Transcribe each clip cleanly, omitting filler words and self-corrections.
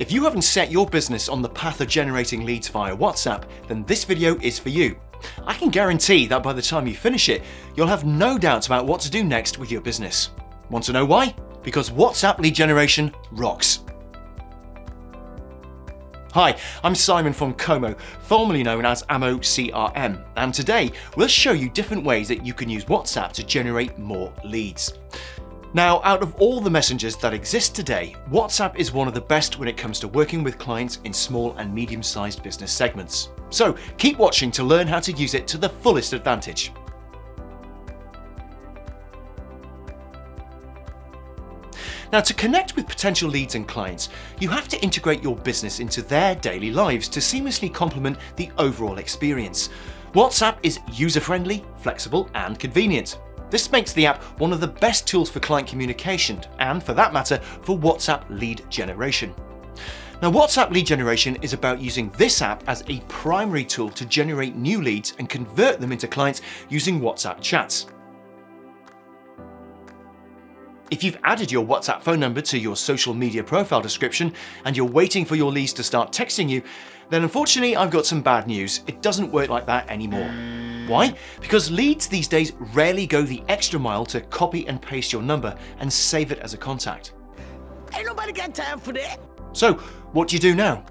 If you haven't set your business on the path of generating leads via WhatsApp, then this video is for you. I can guarantee that by the time you finish it, you'll have no doubts about what to do next with your business. Want to know why? Because WhatsApp lead generation rocks. Hi, I'm Simon from Kommo, formerly known as Ammo CRM, and today we'll show you different ways that you can use WhatsApp to generate more leads. Now, out of all the messengers that exist today, WhatsApp is one of the best when it comes to working with clients in small and medium-sized business segments. So keep watching to learn how to use it to the fullest advantage. Now, to connect with potential leads and clients, you have to integrate your business into their daily lives to seamlessly complement the overall experience. WhatsApp is user-friendly, flexible, and convenient. This makes the app one of the best tools for client communication and, for that matter, for WhatsApp lead generation. Now, WhatsApp lead generation is about using this app as a primary tool to generate new leads and convert them into clients using WhatsApp chats. If you've added your WhatsApp phone number to your social media profile description and you're waiting for your leads to start texting you, then unfortunately I've got some bad news. It doesn't work like that anymore. Why? Because leads these days rarely go the extra mile to copy and paste your number and save it as a contact. Ain't nobody got time for that. So what do you do now?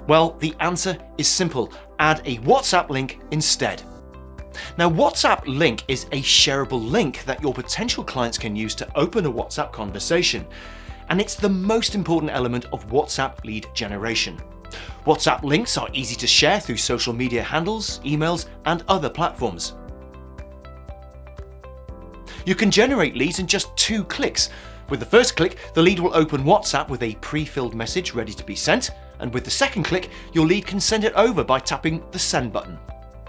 Well, the answer is simple. Add a WhatsApp link instead. Now, WhatsApp link is a shareable link that your potential clients can use to open a WhatsApp conversation. And it's the most important element of WhatsApp lead generation. WhatsApp links are easy to share through social media handles, emails, and other platforms. You can generate leads in just 2 clicks. With the first click, the lead will open WhatsApp with a pre-filled message ready to be sent, and with the second click, your lead can send it over by tapping the send button.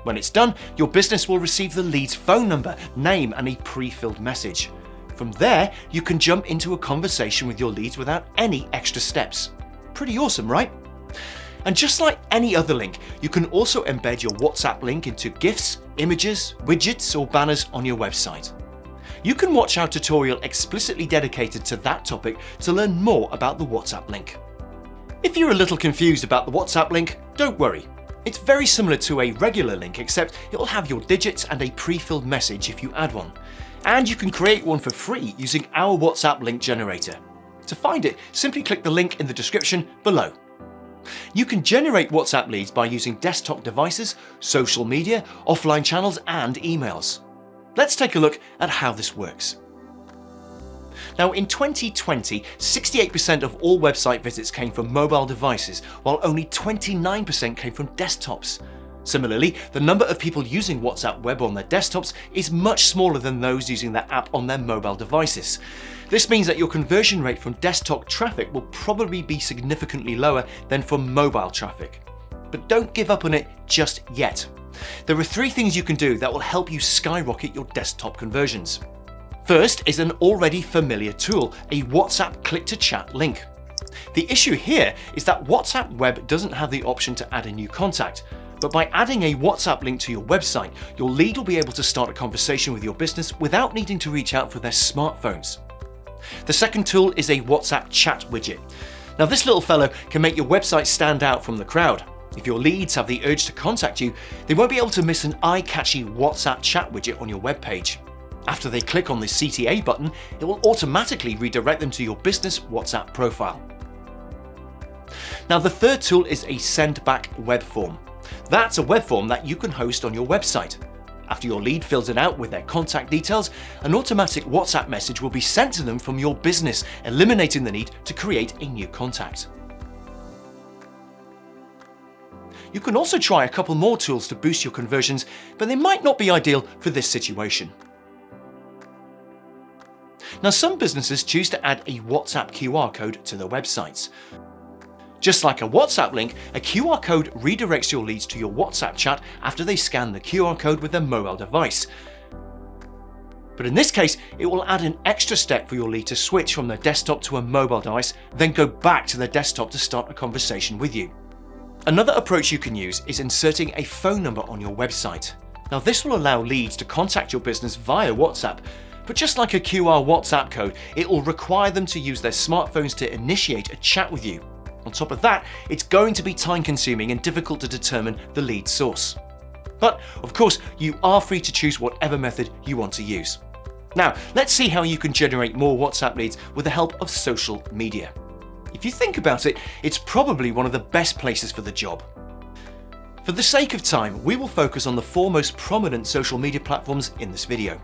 When it's done, your business will receive the lead's phone number, name, and a pre-filled message. From there, you can jump into a conversation with your leads without any extra steps. Pretty awesome, right? And just like any other link, you can also embed your WhatsApp link into GIFs, images, widgets, or banners on your website. You can watch our tutorial explicitly dedicated to that topic to learn more about the WhatsApp link. If you're a little confused about the WhatsApp link, don't worry. It's very similar to a regular link, except it will have your digits and a pre-filled message if you add one. And you can create one for free using our WhatsApp link generator. To find it, simply click the link in the description below. You can generate WhatsApp leads by using desktop devices, social media, offline channels, and emails. Let's take a look at how this works. Now, in 2020, 68% of all website visits came from mobile devices, while only 29% came from desktops. Similarly, the number of people using WhatsApp web on their desktops is much smaller than those using the app on their mobile devices. This means that your conversion rate from desktop traffic will probably be significantly lower than from mobile traffic. But don't give up on it just yet. There are 3 things you can do that will help you skyrocket your desktop conversions. First is an already familiar tool, a WhatsApp click-to-chat link. The issue here is that WhatsApp web doesn't have the option to add a new contact, but by adding a WhatsApp link to your website, your lead will be able to start a conversation with your business without needing to reach out for their smartphones. The second tool is a WhatsApp chat widget. Now, this little fellow can make your website stand out from the crowd. If your leads have the urge to contact you, they won't be able to miss an eye-catchy WhatsApp chat widget on your webpage. After they click on the CTA button, it will automatically redirect them to your business WhatsApp profile. Now, the third tool is a send back web form. That's a web form that you can host on your website. After your lead fills it out with their contact details, an automatic WhatsApp message will be sent to them from your business, eliminating the need to create a new contact. You can also try a couple more tools to boost your conversions, but they might not be ideal for this situation. Now, some businesses choose to add a WhatsApp QR code to their websites. Just like a WhatsApp link, a QR code redirects your leads to your WhatsApp chat after they scan the QR code with their mobile device. But in this case, it will add an extra step for your lead to switch from their desktop to a mobile device, then go back to their desktop to start a conversation with you. Another approach you can use is inserting a phone number on your website. Now, this will allow leads to contact your business via WhatsApp, but just like a QR WhatsApp code, it will require them to use their smartphones to initiate a chat with you. On top of that, it's going to be time consuming and difficult to determine the lead source. But of course, you are free to choose whatever method you want to use. Now, let's see how you can generate more WhatsApp leads with the help of social media. If you think about it, it's probably one of the best places for the job. For the sake of time, we will focus on the 4 most prominent social media platforms in this video.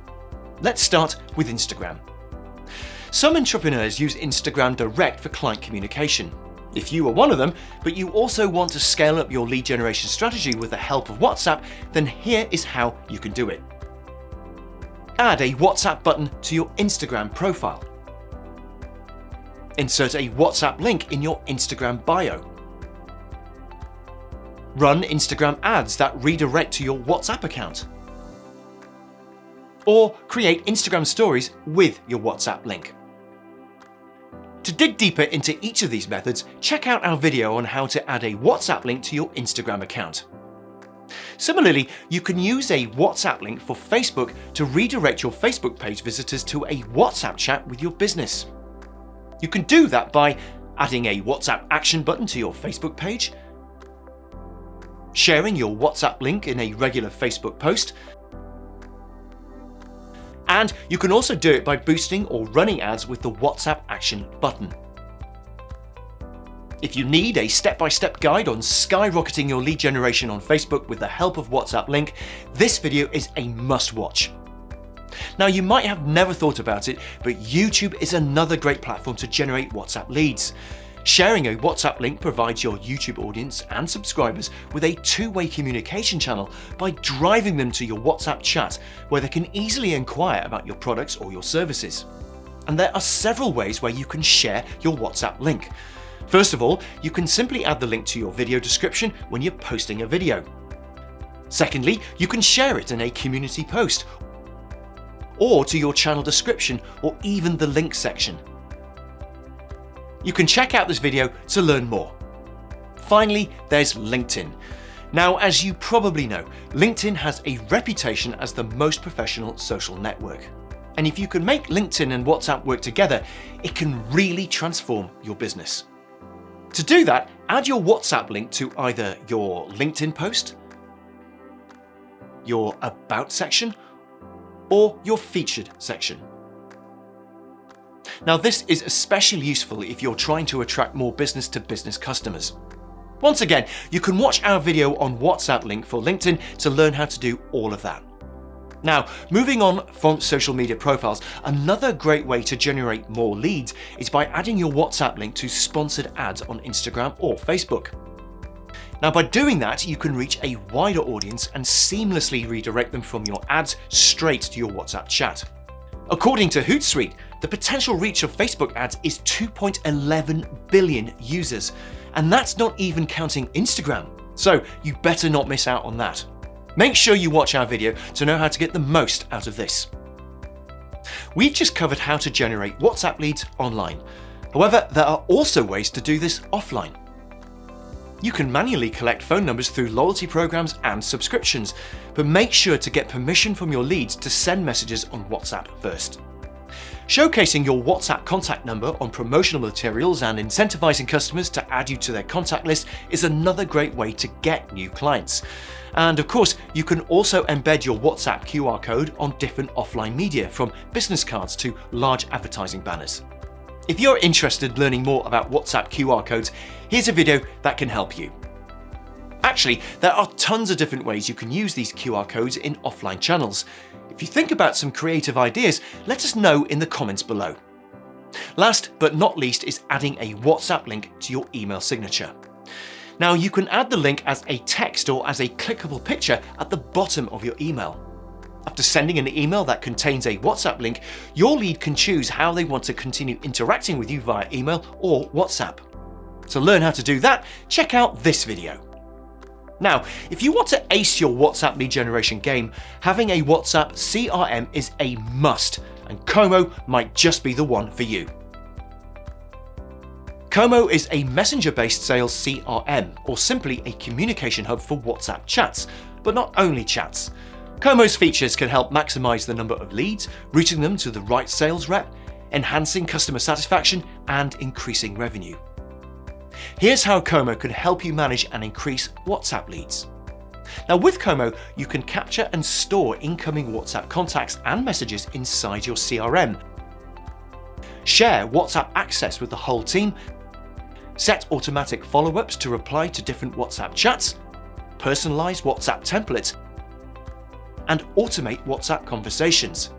Let's start with Instagram. Some entrepreneurs use Instagram Direct for client communication. If you are one of them, but you also want to scale up your lead generation strategy with the help of WhatsApp, then here is how you can do it. Add a WhatsApp button to your Instagram profile. Insert a WhatsApp link in your Instagram bio. Run Instagram ads that redirect to your WhatsApp account. Or create Instagram stories with your WhatsApp link. To dig deeper into each of these methods, check out our video on how to add a WhatsApp link to your Instagram account. Similarly, you can use a WhatsApp link for Facebook to redirect your Facebook page visitors to a WhatsApp chat with your business. You can do that by adding a WhatsApp action button to your Facebook page, sharing your WhatsApp link in a regular Facebook post, and you can also do it by boosting or running ads with the WhatsApp action button. If you need a step-by-step guide on skyrocketing your lead generation on Facebook with the help of WhatsApp link, this video is a must-watch. Now, you might have never thought about it, but YouTube is another great platform to generate WhatsApp leads. Sharing a WhatsApp link provides your YouTube audience and subscribers with a two-way communication channel by driving them to your WhatsApp chat, where they can easily inquire about your products or your services. And there are several ways where you can share your WhatsApp link. First of all, you can simply add the link to your video description when you're posting a video. Secondly, you can share it in a community post, or to your channel description, or even the link section. You can check out this video to learn more. Finally, there's LinkedIn. Now, as you probably know, LinkedIn has a reputation as the most professional social network. And if you can make LinkedIn and WhatsApp work together, it can really transform your business. To do that, add your WhatsApp link to either your LinkedIn post, your About section, or your Featured section. Now, this is especially useful if you're trying to attract more business-to-business customers. Once again, you can watch our video on WhatsApp link for LinkedIn to learn how to do all of that. Now, moving on from social media profiles, another great way to generate more leads is by adding your WhatsApp link to sponsored ads on Instagram or Facebook. Now, by doing that, you can reach a wider audience and seamlessly redirect them from your ads straight to your WhatsApp chat. According to Hootsuite, the potential reach of Facebook ads is 2.11 billion users, and that's not even counting Instagram. So you better not miss out on that. Make sure you watch our video to know how to get the most out of this. We've just covered how to generate WhatsApp leads online. However, there are also ways to do this offline. You can manually collect phone numbers through loyalty programs and subscriptions, but make sure to get permission from your leads to send messages on WhatsApp first. Showcasing your WhatsApp contact number on promotional materials and incentivizing customers to add you to their contact list is another great way to get new clients. And of course, you can also embed your WhatsApp QR code on different offline media, from business cards to large advertising banners. If you're interested in learning more about WhatsApp QR codes, here's a video that can help you. Actually, there are tons of different ways you can use these QR codes in offline channels. If you think about some creative ideas, let us know in the comments below. Last but not least is adding a WhatsApp link to your email signature. Now, you can add the link as a text or as a clickable picture at the bottom of your email. After sending an email that contains a WhatsApp link, your lead can choose how they want to continue interacting with you via email or WhatsApp. To learn how to do that, check out this video. Now, if you want to ace your WhatsApp lead generation game, having a WhatsApp CRM is a must, and Kommo might just be the one for you. Kommo is a messenger-based sales CRM, or simply a communication hub for WhatsApp chats, but not only chats. Kommo's features can help maximize the number of leads, routing them to the right sales rep, enhancing customer satisfaction, and increasing revenue. Here's how Kommo can help you manage and increase WhatsApp leads. Now with Kommo, you can capture and store incoming WhatsApp contacts and messages inside your CRM, share WhatsApp access with the whole team, set automatic follow-ups to reply to different WhatsApp chats, personalize WhatsApp templates, and automate WhatsApp conversations.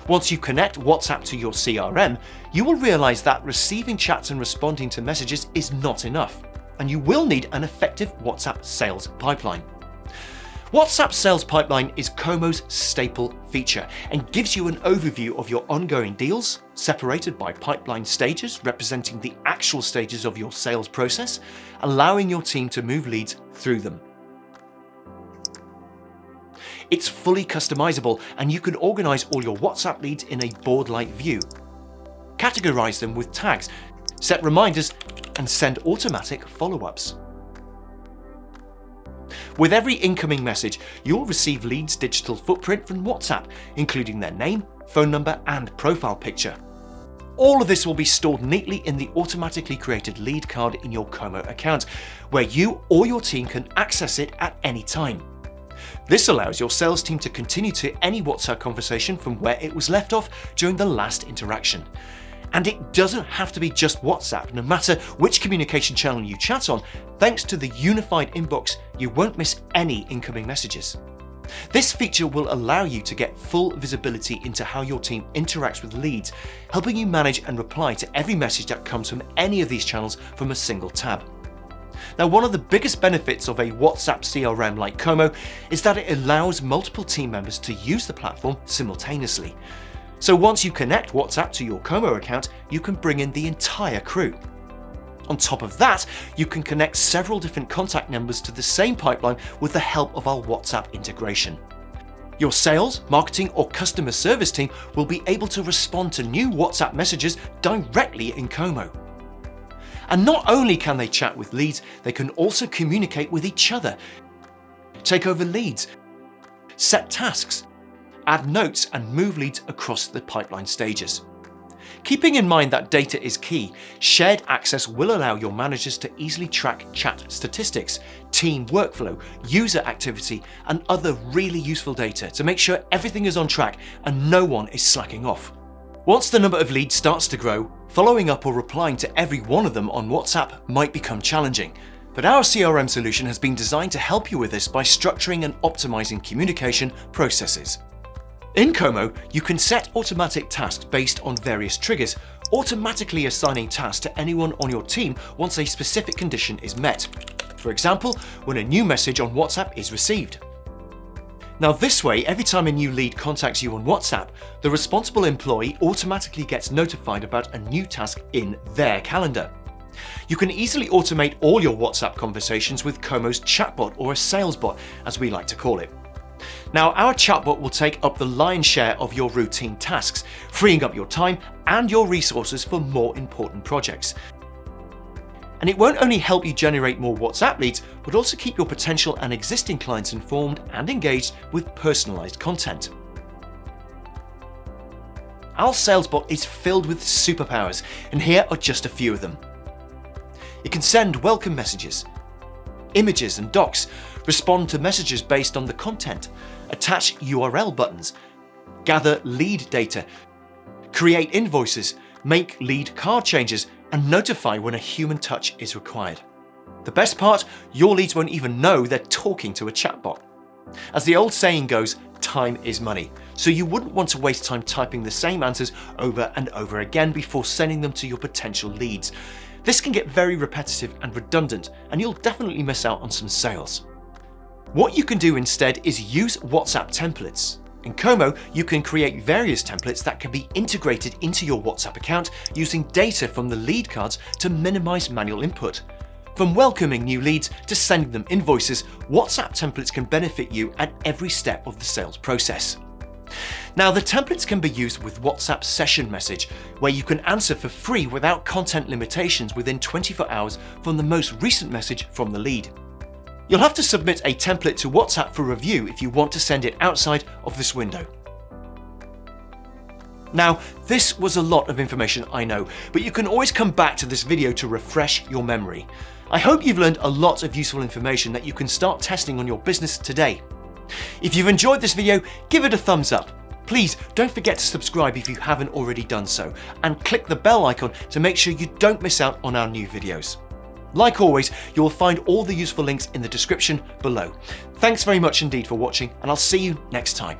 Once you connect WhatsApp to your CRM, you will realize that receiving chats and responding to messages is not enough, and you will need an effective WhatsApp sales pipeline. WhatsApp Sales Pipeline is Kommo's staple feature and gives you an overview of your ongoing deals, separated by pipeline stages representing the actual stages of your sales process, allowing your team to move leads through them. It's fully customizable and you can organize all your WhatsApp leads in a board-like view, categorize them with tags, set reminders, and send automatic follow-ups. With every incoming message, you'll receive leads' digital footprint from WhatsApp, including their name, phone number, and profile picture. All of this will be stored neatly in the automatically created lead card in your Kommo account, where you or your team can access it at any time. This allows your sales team to continue to any WhatsApp conversation from where it was left off during the last interaction. And it doesn't have to be just WhatsApp. No matter which communication channel you chat on, thanks to the unified inbox, you won't miss any incoming messages. This feature will allow you to get full visibility into how your team interacts with leads, helping you manage and reply to every message that comes from any of these channels from a single tab. Now, one of the biggest benefits of a WhatsApp CRM like Kommo is that it allows multiple team members to use the platform simultaneously. So once you connect WhatsApp to your Kommo account, you can bring in the entire crew. On top of that, you can connect several different contact numbers to the same pipeline with the help of our WhatsApp integration. Your sales, marketing, or customer service team will be able to respond to new WhatsApp messages directly in Kommo. And not only can they chat with leads, they can also communicate with each other, take over leads, set tasks, add notes, and move leads across the pipeline stages. Keeping in mind that data is key, shared access will allow your managers to easily track chat statistics, team workflow, user activity, and other really useful data to make sure everything is on track and no one is slacking off. Once the number of leads starts to grow, following up or replying to every one of them on WhatsApp might become challenging. But our CRM solution has been designed to help you with this by structuring and optimizing communication processes. In Kommo, you can set automatic tasks based on various triggers, automatically assigning tasks to anyone on your team once a specific condition is met. For example, when a new message on WhatsApp is received. Now this way, every time a new lead contacts you on WhatsApp, the responsible employee automatically gets notified about a new task in their calendar. You can easily automate all your WhatsApp conversations with Kommo's Chatbot, or a sales bot, as we like to call it. Now, our chatbot will take up the lion's share of your routine tasks, freeing up your time and your resources for more important projects. And it won't only help you generate more WhatsApp leads, but also keep your potential and existing clients informed and engaged with personalized content. Our sales bot is filled with superpowers, and here are just a few of them. It can send welcome messages, images and docs, respond to messages based on the content, attach URL buttons, gather lead data, create invoices, make lead card changes, and notify when a human touch is required. The best part, your leads won't even know they're talking to a chatbot. As the old saying goes, time is money, so you wouldn't want to waste time typing the same answers over and over again before sending them to your potential leads. This can get very repetitive and redundant, and you'll definitely miss out on some sales. What you can do instead is use WhatsApp templates. In Kommo, you can create various templates that can be integrated into your WhatsApp account using data from the lead cards to minimize manual input. From welcoming new leads to sending them invoices, WhatsApp templates can benefit you at every step of the sales process. Now, the templates can be used with WhatsApp Session Message, where you can answer for free without content limitations within 24 hours from the most recent message from the lead. You'll have to submit a template to WhatsApp for review if you want to send it outside of this window. Now, this was a lot of information, I know, but you can always come back to this video to refresh your memory. I hope you've learned a lot of useful information that you can start testing on your business today. If you've enjoyed this video, give it a thumbs up. Please don't forget to subscribe if you haven't already done so, and click the bell icon to make sure you don't miss out on our new videos. Like always, you will find all the useful links in the description below. Thanks very much indeed for watching, and I'll see you next time.